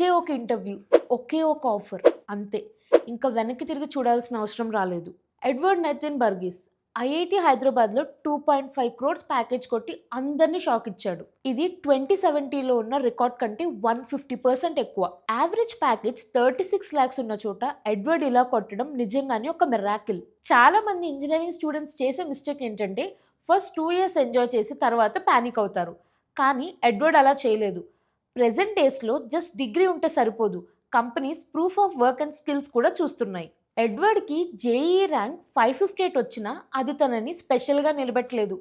ఒకే ఒక ఇంటర్వ్యూ, ఒకే ఒక ఆఫర్ అంతే. ఇంకా వెనక్కి తిరిగి చూడాల్సిన అవసరం రాలేదు. ఎడ్వర్డ్ నెథన్ బర్గీస్ ఐఐటి హైదరాబాద్లో 2.5 క్రోర్స్ ప్యాకేజ్ కొట్టి అందరినీ షాక్ ఇచ్చాడు. ఇది 2070లో ఉన్న రికార్డ్ కంటే 150% ఎక్కువ. యావరేజ్ ప్యాకేజ్ 36 lakhs ఉన్న చోట ఎడ్వర్డ్ ఇలా కొట్టడం నిజంగానే ఒక మిరాకిల్. చాలా మంది ఇంజనీరింగ్ స్టూడెంట్స్ చేసే మిస్టేక్ ఏంటంటే ఫస్ట్ 2 years ఎంజాయ్ చేసి తర్వాత పానిక్ అవుతారు. కానీ ఎడ్వర్డ్ అలా చేయలేదు. ప్రెజెంట్ డేస్లో జస్ట్ డిగ్రీ ఉంటే సరిపోదు, companies proof of work and skills కూడా చూస్తున్నాయి. ఎడ్వర్డ్కి జేఈ ర్యాంక్ 558 వచ్చినా అది తనని స్పెషల్గా నిలబెట్టలేదు.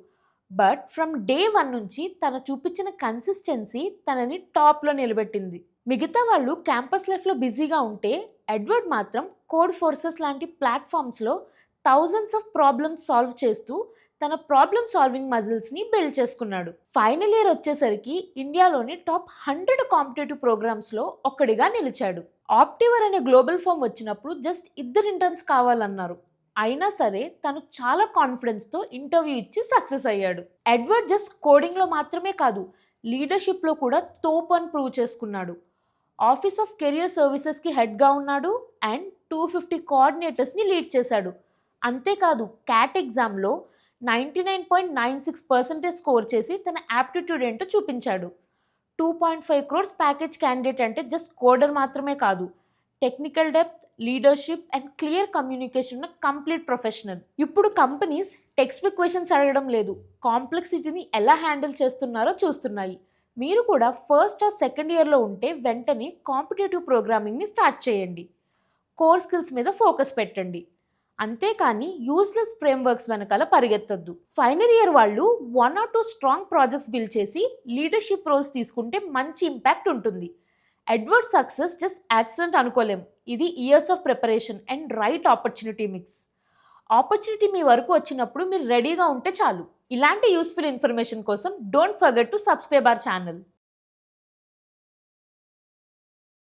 బట్ ఫ్రమ్ డే 1 నుంచి తను చూపించిన కన్సిస్టెన్సీ తనని టాప్లో నిలబెట్టింది. మిగతా వాళ్ళు క్యాంపస్ లైఫ్లో బిజీగా ఉంటే ఎడ్వర్డ్ మాత్రం కోడ్ ఫోర్సెస్ లాంటి ప్లాట్ఫామ్స్లో థౌజండ్స్ ఆఫ్ ప్రాబ్లమ్స్ సాల్వ్ చేస్తూ తన ప్రాబ్లమ్ సాల్వింగ్ మజిల్స్ని బిల్డ్ చేసుకున్నాడు. ఫైనల్ ఇయర్ వచ్చేసరికి ఇండియాలోని టాప్ 100 కాంపిటేటివ్ ప్రోగ్రామ్స్లో ఒక్కడిగా నిలిచాడు. ఆప్టివర్ అనే గ్లోబల్ ఫామ్ వచ్చినప్పుడు జస్ట్ 2 ఇంటర్న్స్ కావాలన్నారు. అయినా సరే తను చాలా కాన్ఫిడెన్స్తో ఇంటర్వ్యూ ఇచ్చి సక్సెస్ అయ్యాడు. ఎడ్వర్డ్ జస్ట్ కోడింగ్లో మాత్రమే కాదు, లీడర్షిప్లో కూడా తోపు అని ప్రూవ్ చేసుకున్నాడు. ఆఫీస్ ఆఫ్ కెరియర్ సర్వీసెస్కి హెడ్గా ఉన్నాడు అండ్ 250 కోఆర్డినేటర్స్ని లీడ్ చేశాడు. అంతేకాదు క్యాట్ ఎగ్జామ్లో 99.96% స్కోర్ చేసి తన యాప్టిట్యూడ్ ఏంటో చూపించాడు. 2.5 crores ప్యాకేజ్ క్యాండిడేట్ అంటే జస్ట్ కోడర్ మాత్రమే కాదు, technical depth, leadership and clear communication ఉన్న కంప్లీట్ ప్రొఫెషనల్. ఇప్పుడు కంపెనీస్ టెక్స్ట్ బుక్ క్వశ్చన్స్ అడగడం లేదు, కాంప్లెక్సిటీని ఎలా హ్యాండిల్ చేస్తున్నారో చూస్తున్నాయి. మీరు కూడా ఫస్ట్ ఆర్ సెకండ్ ఇయర్లో ఉంటే వెంటనే కాంపిటేటివ్ ప్రోగ్రామింగ్ని స్టార్ట్ చేయండి. కోర్ స్కిల్స్ మీద ఫోకస్ పెట్టండి. అంతేకాని యూజ్లెస్ ఫ్రేమ్వర్క్స్ వెనకాల పరిగెత్తొద్దు. ఫైనల్ ఇయర్ వాళ్ళు 1 or 2 స్ట్రాంగ్ ప్రాజెక్ట్స్ బిల్డ్ చేసి లీడర్షిప్ రోల్స్ తీసుకుంటే మంచి ఇంపాక్ట్ ఉంటుంది. ఎడ్వర్డ్ సక్సెస్ జస్ట్ యాక్సిడెంట్ అనుకోలేం, ఇది years of preparation and right opportunity mix. Opportunity మీ వరకు వచ్చినప్పుడు మీరు రెడీగా ఉంటే చాలు. ఇలాంటి యూస్ఫుల్ ఇన్ఫర్మేషన్ కోసం don't forget to subscribe our channel.